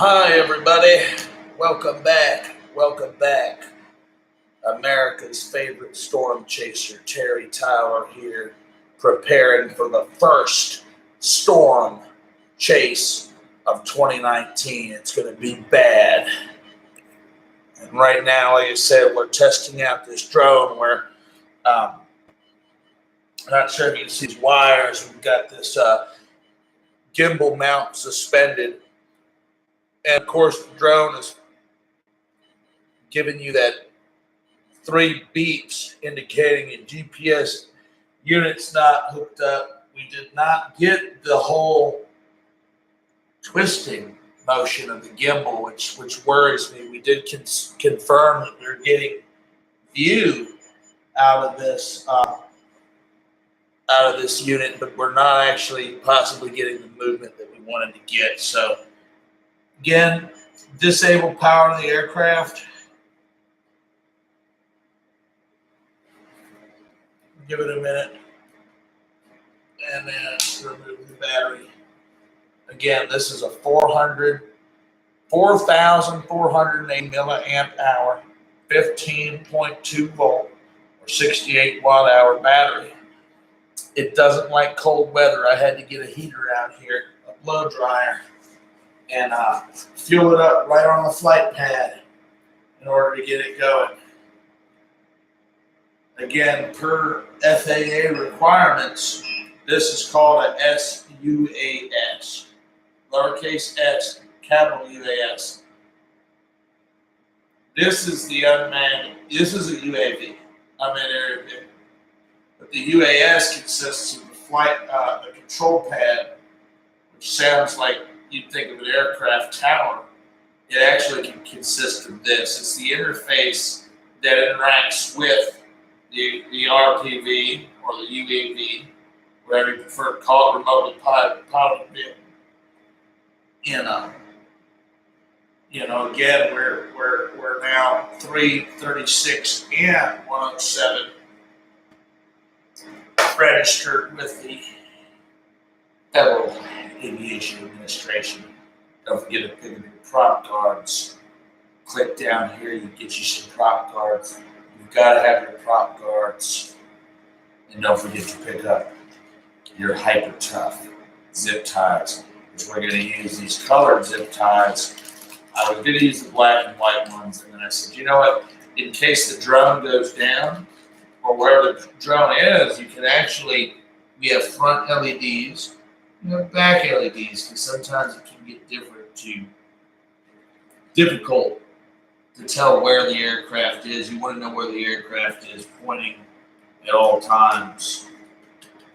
Hi, everybody. Welcome back. Welcome back. America's favorite storm chaser, Terry Tyler here, preparing for the first storm chase of 2019. It's going to be bad. And right now, like I said, we're testing out this drone where I'm not sure if you can see these wires. We've got this gimbal mount suspended. And of course, the drone is giving you that 3 beeps indicating your GPS unit's not hooked up. We did not get the whole twisting motion of the gimbal, which worries me. We did confirm that we're getting view out of this unit, but we're not actually possibly getting the movement that we wanted to get. So again, disable power of the aircraft. Give it a minute, and then remove the battery. Again, this is a 4,408 milliamp hour, 15.2 volt, or 68 watt hour battery. It doesn't like cold weather. I had to get a heater out here, a blow dryer, and fuel it up right on the flight pad in order to get it going. Again, per FAA requirements, this is called a SUAS, lowercase s, capital UAS. This is the unmanned, this is a UAV, unmanned aerial vehicle. But the UAS consists of the the control pad, which sounds like you'd think of an aircraft tower. It actually can consist of this. It's the interface that interacts with the RPV or the UAV, whatever you prefer to call it, remotely piloted vehicle. Again, we're now 336 and 107 registered with the Federal Aviation Administration. Don't forget to pick up your prop cards. Click down here, you get you some prop cards. You've got to have your prop guards, and don't forget to pick up your hyper tough zip ties, which we're going to use these colored zip ties. I was going to use the black and white ones, and then I said, you know what? In case the drone goes down or wherever the drone is, you can actually, we have front LEDs, back LEDs, because sometimes it can get difficult to tell where the aircraft is. You want to know where the aircraft is pointing at all times.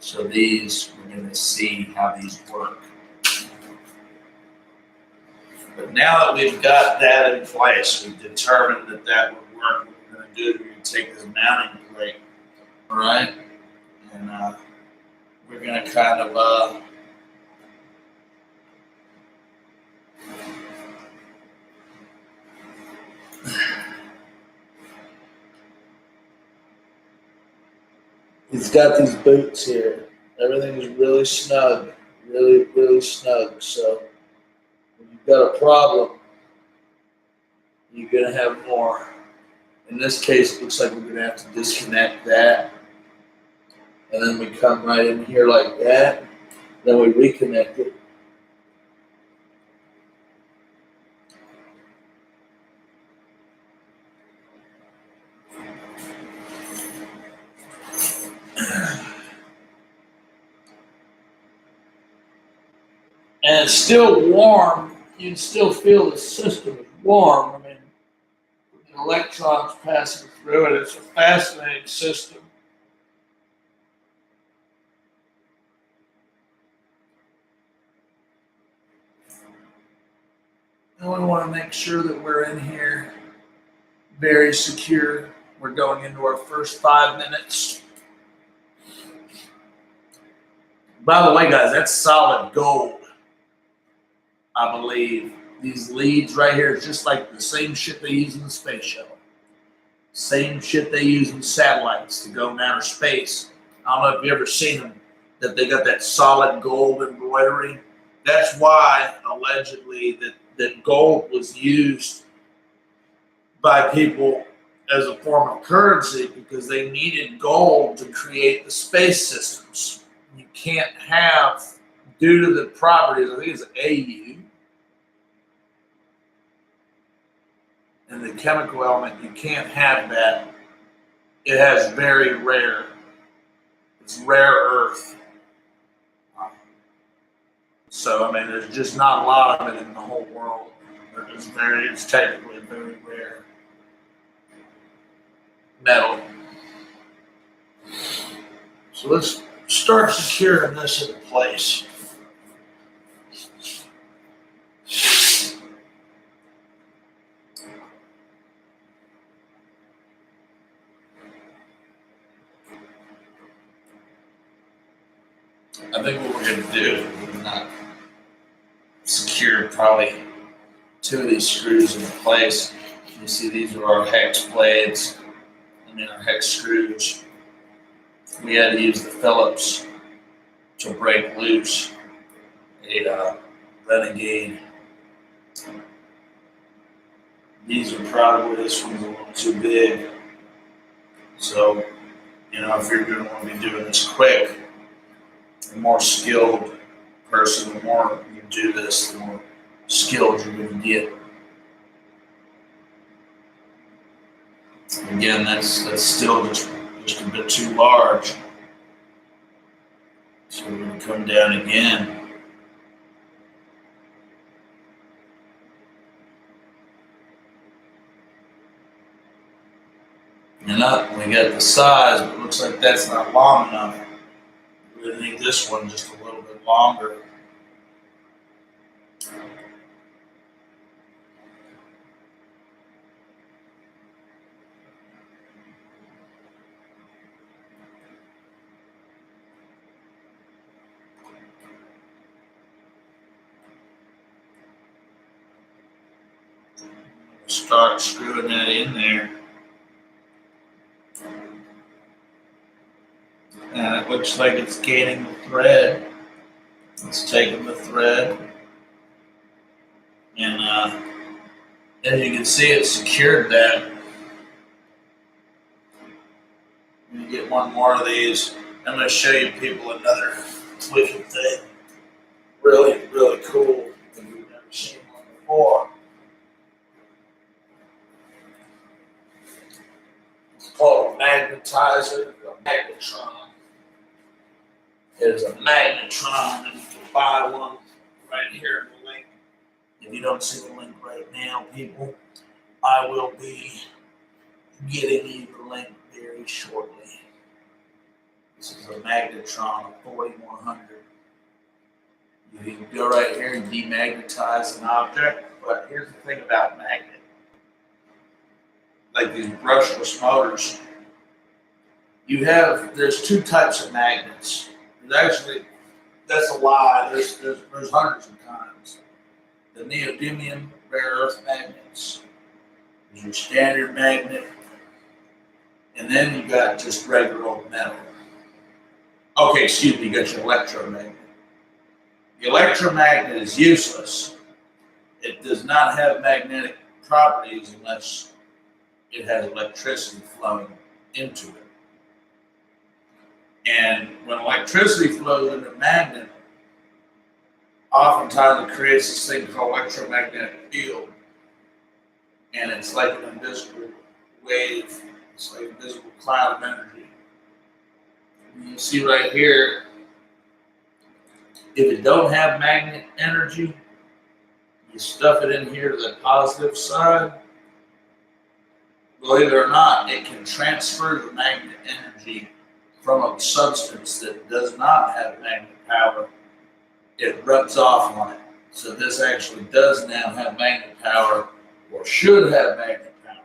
So these, we're going to see how these work. But now that we've got that in place, we've determined that that would work. What we're going to do is we're going to take this mounting plate, all right? And we're going to kind of he's got these boots here. Everything is really snug, really, really snug. So when you've got a problem, you're going to have more. In this case, it looks like we're going to have to disconnect that. And then we come right in here like that. Then we reconnect it. And it's still warm. You can still feel the system is warm. I mean, the electrons passing through it. It's a fascinating system. And we want to make sure that we're in here very secure. We're going into our first 5 minutes. By the way, guys, that's solid gold. I believe these leads right here is just like the same shit they use in the space shuttle. Same shit they use in satellites to go in outer space. I don't know if you've ever seen them, that they got that solid gold embroidery. That's why, allegedly, that that gold was used by people as a form of currency because they needed gold to create the space systems. You can't have, due to the properties, I think it's AU, and the chemical element, you can't have that. It has very rare, it's rare earth. So, I mean, there's just not a lot of it in the whole world. It's technically a very rare metal. So let's start securing this into place. I think what we're going to do is we're going to secure probably 2 of these screws into place. You see these are our hex blades and then our hex screws. We had to use the Phillips to break loose a Renegade. These are probably, this one's a little too big. So, you know, if you're going to want to be doing this quick, the more skilled person, the more you do this, the more skilled you're going to get. Again, that's still just a bit too large. So we're going to come down again. And up, we got the size, but it looks like that's not long enough. We're going to need this one just a little bit longer. Start screwing that in there. And it looks like it's gaining the thread. It's taking the thread. And as you can see, it secured that. Let me get one more of these. I'm going to show you people another wicked thing. Really, really cool. We've never seen one before. It's called a magnetizer, a magnetron. It is a magnetron, and you can buy one right here in the link. If you don't see the link right now, people, I will be getting you the link very shortly. This is a magnetron, a 4100. You can go right here and demagnetize an object, but here's the thing about magnet. Like these brushless motors, there's 2 types of magnets. There's actually, that's a lie, there's hundreds of kinds. The neodymium rare earth magnets, there's your standard magnet, and then you got just regular old metal. Okay, excuse me, you got your electromagnet. The electromagnet is useless. It does not have magnetic properties unless it has electricity flowing into it. And when electricity flows into a magnet, oftentimes it creates this thing called electromagnetic field. And it's like an invisible wave. It's like an invisible cloud of energy. And you see right here, if it don't have magnet energy, you stuff it in here to the positive side, believe it or not, it can transfer the magnet energy from a substance that does not have magnet power. It rubs off on it. So this actually does now have magnet power, or should have magnet power.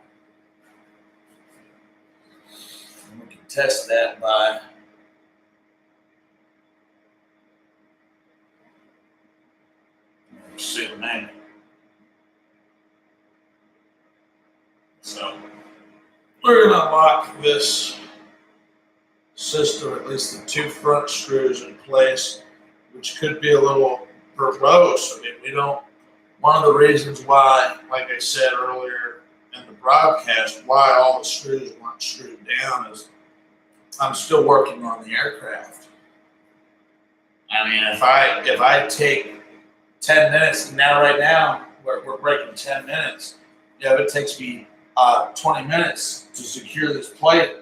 And we can test that by see the magnet. So we're going to lock this system, at least the 2 front screws in place, which could be a little verbose. I mean, we don't one of the reasons why, like I said earlier in the broadcast, why all the screws weren't screwed down is I'm still working on the aircraft. I mean, if I take 10 minutes, right now, we're breaking 10 minutes. Yeah, if it takes me 20 minutes to secure this plate,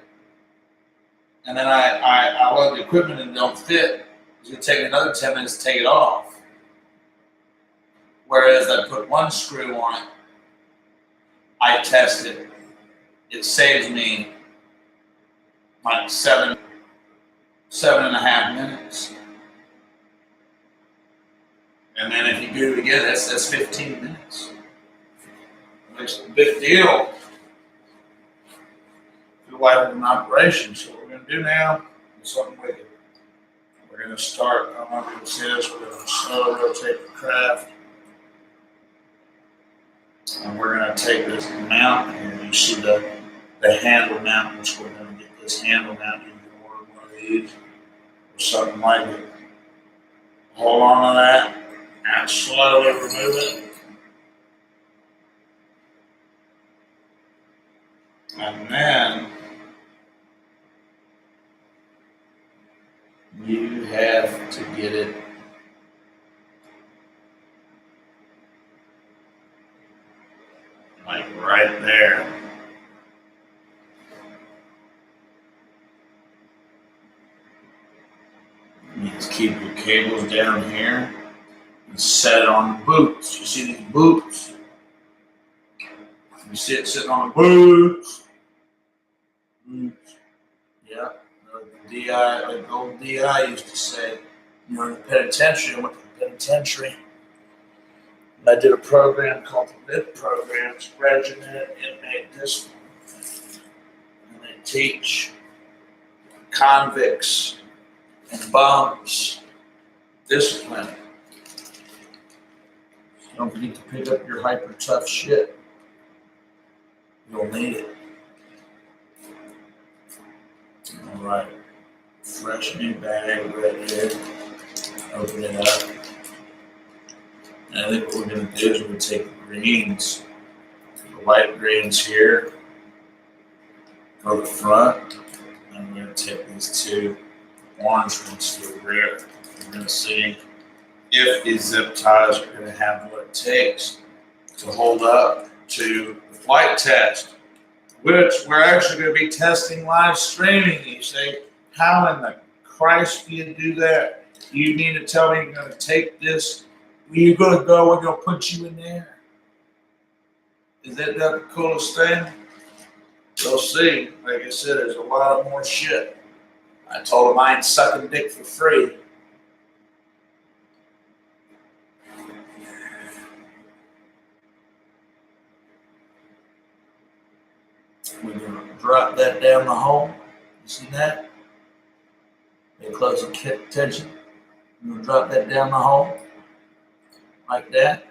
and then I load the equipment and don't fit, it's going to take me another 10 minutes to take it off. Whereas I put one screw on it, I test it, it saves me like 7.5 minutes. And then if you do it again, that's 15 minutes. It's a big deal to the life of an operation. So what we're going to do now is something wicked. We're going to start, I don't know if you see this, we're going to slow rotate the craft. And we're going to take this mount here. You see the handle mount, which we're going to get this handle mount. You can order one of these or something like it. Hold on to that and slowly remove it. And then you have to get it like right there. You just keep your cables down here and set it on the boots. You see these boots? You see it sitting on the boots. Yeah. The DI, like old DI used to say, you're in the penitentiary. I went to the penitentiary. I did a program called the MIP program, it's Regimented Inmate Discipline. And they teach convicts and bums discipline. Don't forget to pick up your hyper tough shit. You'll need it. All right, fresh new bag right here. Open it up. And I think what we're going to do is we're going to take the greens, the white greens here, go to the front, and we're going to take these two orange ones to the rear. We're going to see if these zip ties are going to have what it takes to hold up to the flight test, which we're actually going to be testing live streaming. You say, how in the Christ do you do that? You need to tell me you're going to take this. Where you going to go? We're going to put you in there. Is that the coolest thing? We'll see. Like I said, there's a lot of more shit. I told him I ain't sucking dick for free. We're going to drop that down the hole. You see that? Pay close attention. We're going to drop that down the hole. Like that.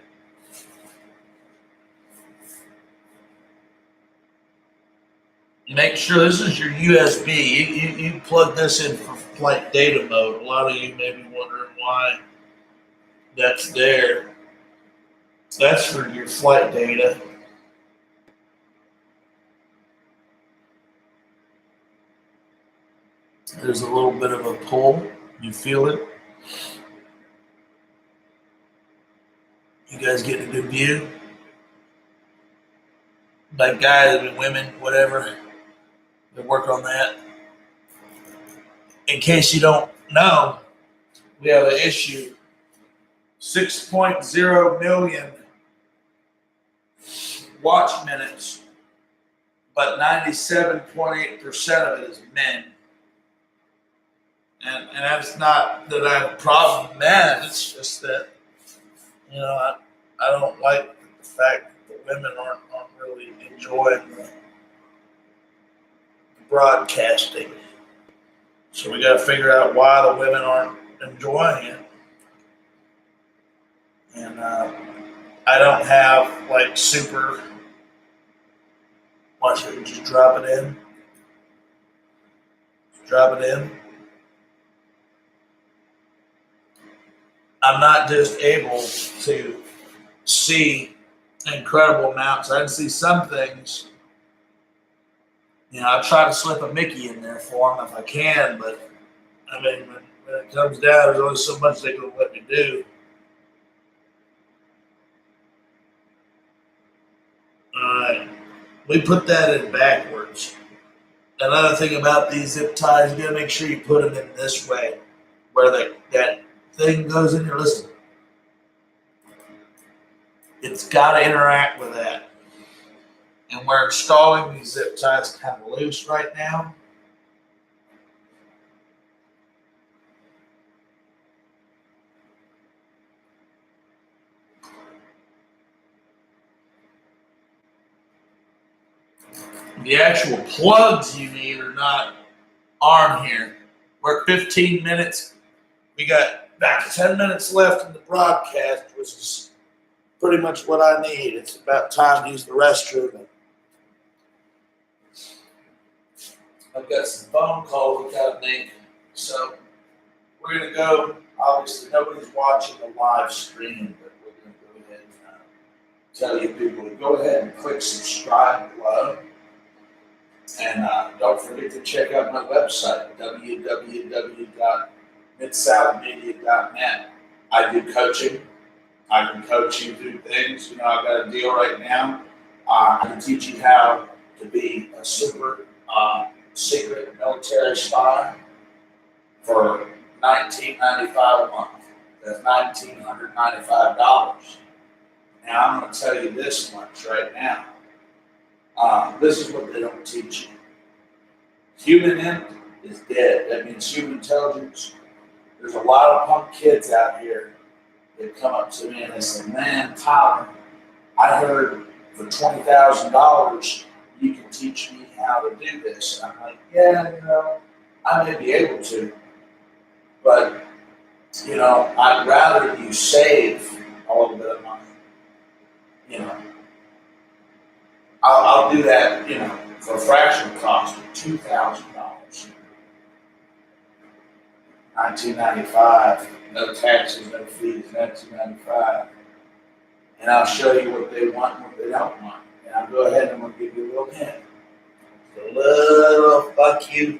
Make sure this is your USB. You plug this in for flight data mode. A lot of you may be wondering why that's there. That's for your flight data. There's a little bit of a pull. You feel it? You guys getting a good view? Like guys and women, whatever, they work on that. In case you don't know, we have an issue. 6.0 million watch minutes, but 97.8% of it is men. And that's not that I have a problem with men, it's just that, you know, I don't like the fact that women aren't really enjoying the broadcasting. So we got to figure out why the women aren't enjoying it. And I don't have like super. Watch it, just drop it in. Just drop it in. I'm not just able to see incredible amounts. I can see some things. I try to slip a Mickey in there for them if I can, but I mean, when it comes down, there's only so much they can let me do. All right, we put that in backwards. Another thing about these zip ties, you gotta make sure you put them in this way, where that thing goes in here. Listen, it's got to interact with that. And we're installing these zip ties kind of loose right now. The actual plugs you need are not on here. We're 15 minutes. We got about 10 minutes left in the broadcast, which is pretty much what I need. It's about time to use the restroom. I've got some phone calls we got to make. So we're going to go. Obviously, nobody's watching the live stream, but we're going to go ahead and tell you people to go ahead and click subscribe below. And don't forget to check out my website, www.midsouthmedia.net. I do coaching. I can coach you through things. I've got a deal right now. I can teach you how to be a super secret military spy for $19.95 a month. That's $1,995. Now, I'm going to tell you this much right now. This is what they don't teach you. Human int is dead. That means human intelligence. There's a lot of punk kids out here that come up to me and they say, man, Tyler, I heard for $20,000 you can teach me how to do this. And I'm like, yeah, I may be able to. But, I'd rather you save a little bit of money. I'll do that, for a fraction of cost of $2,000. $19.95, no taxes, no fees, $19.95. And I'll show you what they want and what they don't want. And I'll go ahead and I'm going to give you a little hint. A little fuck you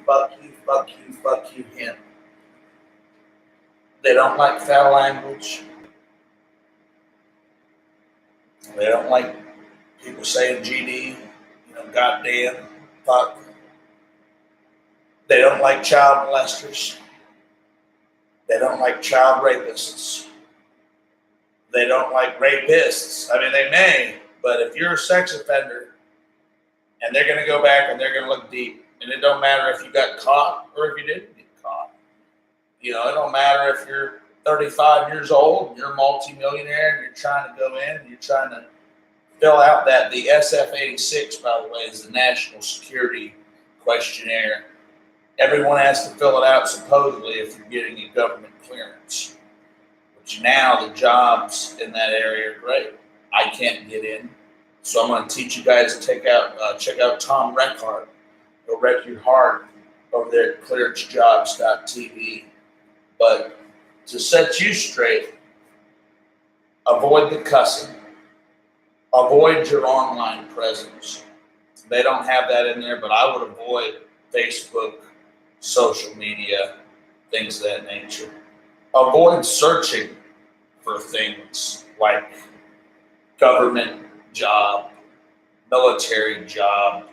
hint. They don't like foul language. They don't like people saying GD, goddamn, fuck. They don't like child molesters. They don't like child rapists. They don't like rapists. I mean, they may, but if you're a sex offender and they're going to go back and they're going to look deep, and it don't matter if you got caught or if you didn't get caught. It don't matter if you're 35 years old, and you're a multimillionaire, and you're trying to go in, and you're trying to fill out the SF-86, by the way, is the National Security Questionnaire. Everyone has to fill it out, supposedly, if you're getting a government clearance. Which now the jobs in that area are great. I can't get in. So I'm going to teach you guys to check out Tom Reckhart. He'll wreck your heart over there at clearancejobs.tv. But to set you straight, avoid the cussing. Avoid your online presence. They don't have that in there, but I would avoid Facebook, social media, things of that nature. Avoid searching for things like government job, military job,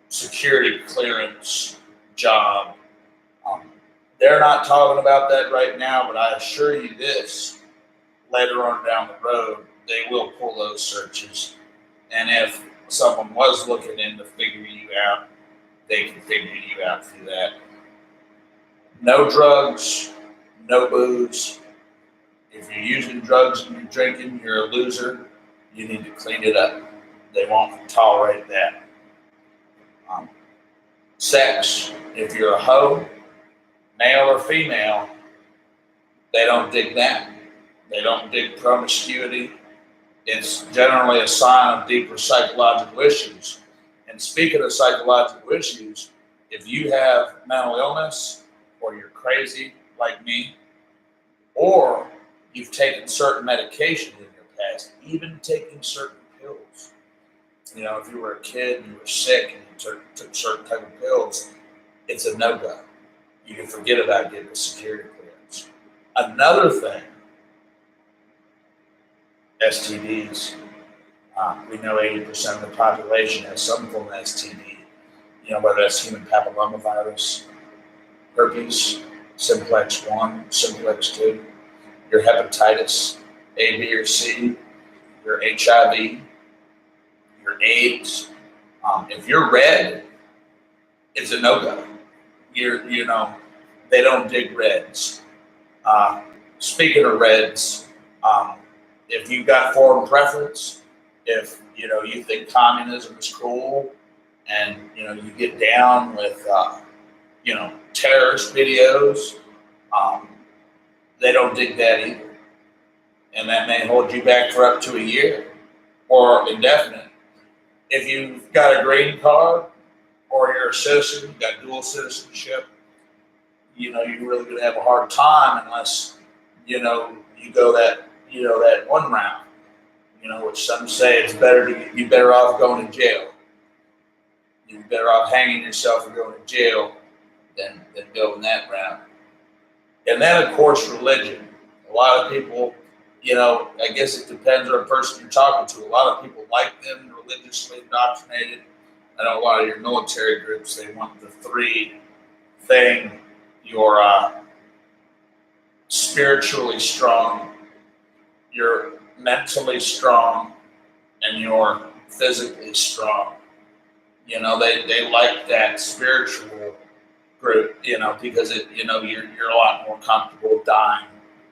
security clearance job. They're not talking about that right now, but I assure you this, later on down the road, they will pull those searches. And if someone was looking into figuring you out, they can figure you out through that. No drugs, no booze. If you're using drugs and you're drinking, you're a loser. You need to clean it up. They won't tolerate that. Sex, if you're a hoe, male or female, they don't dig that. They don't dig promiscuity. It's generally a sign of deeper psychological issues. And speaking of psychological issues, if you have mental illness, or you're crazy like me, or you've taken certain medication in your test, even taking certain pills. You know, if you were a kid and you were sick and you took certain type of pills, it's a no-go. You can forget about getting a security clearance. Another thing, STDs. We know 80% of the population has some form of STD. You know, whether that's human papillomavirus, herpes, simplex 1, simplex 2, your hepatitis A, B, or C, your HIV, your AIDS. If you're red, it's a no-go. You know, they don't dig reds. Speaking of reds, if you've got foreign preference, if you know you think communism is cool, and you know you get down with you know terrorist videos, they don't dig that either, and that may hold you back for up to a year or indefinite. If you've got a green card or you're a citizen, you've got dual citizenship, you know you're really going to have a hard time unless you know you go that that one round. You know, which some say it's better to be better off going to jail. You're better off hanging yourself and going to jail than going that route. And then, of course, religion. A lot of people, you know, I guess it depends on the person you're talking to. A lot of people like them religiously indoctrinated. I know a lot of your military groups, they want the 3 thing. You're spiritually strong, you're mentally strong, and you're physically strong. You know, they like that spiritual group, you know, because it, you know, you're a lot more comfortable dying.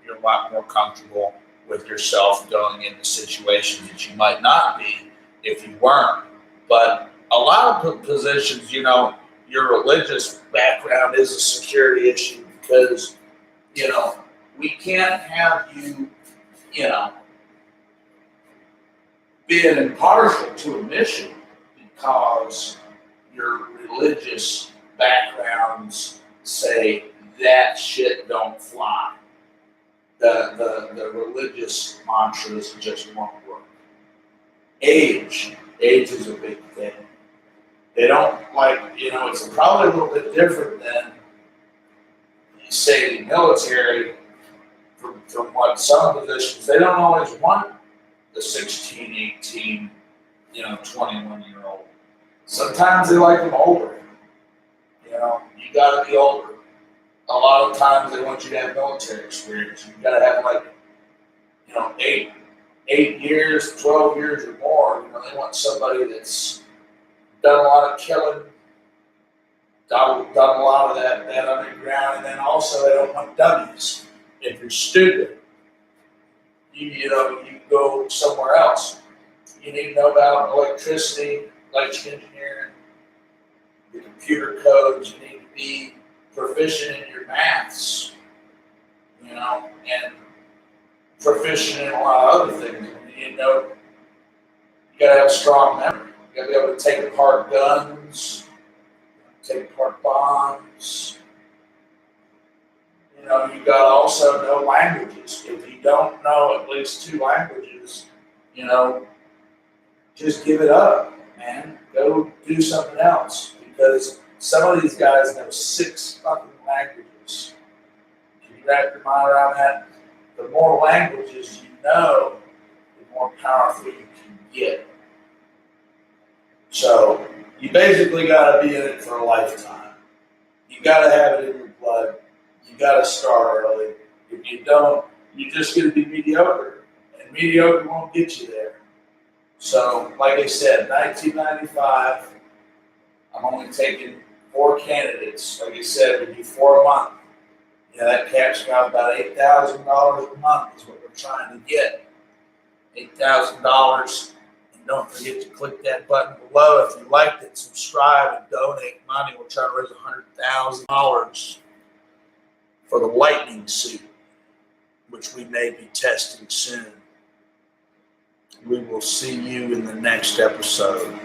You're a lot more comfortable with yourself going into situations that you might not be if you weren't. But a lot of positions, you know, your religious background is a security issue because, you know, we can't have you, you know, being impartial to a mission because your religious backgrounds say that shit don't fly. The religious mantras just won't work. Age is a big thing. They don't like, you know, it's probably a little bit different than, say, the military from what some positions, they don't always want the 16, 18, you know, 21-year-old. Sometimes they like them older. You know, you got to be older. A lot of times they want you to have military experience. You got to have like, you know, 8 years, 12 years or more. You know, they want somebody that's done a lot of killing, done a lot of that underground, and then also they don't want dummies. If you're stupid, you know, you go somewhere else. You need to know about electricity, electrical engineering, the computer codes. You need to be proficient in your maths, you know, and proficient in a lot of other things. You know, you got to have a strong memory. You got to be able to take apart guns, take apart bombs. You know, you got to also know languages. If you don't know at least 2 languages, you know, just give it up, man. Go do something else because some of these guys know 6 fucking languages. Can you wrap your mind around that? The more languages you know, the more powerful you can get. So you basically got to be in it for a lifetime. You got to have it in your blood. You got to start early. If you don't, you're just going to be mediocre, and mediocre won't get you there. So, like I said, 1995, I'm only taking 4 candidates. Like I said, we do 4 a month. You know, that caps out about $8,000 a month is what we're trying to get. $8,000. And don't forget to click that button below if you liked it. Subscribe and donate money. We're trying to raise $100,000 for the lightning suit, which we may be testing soon. We will see you in the next episode.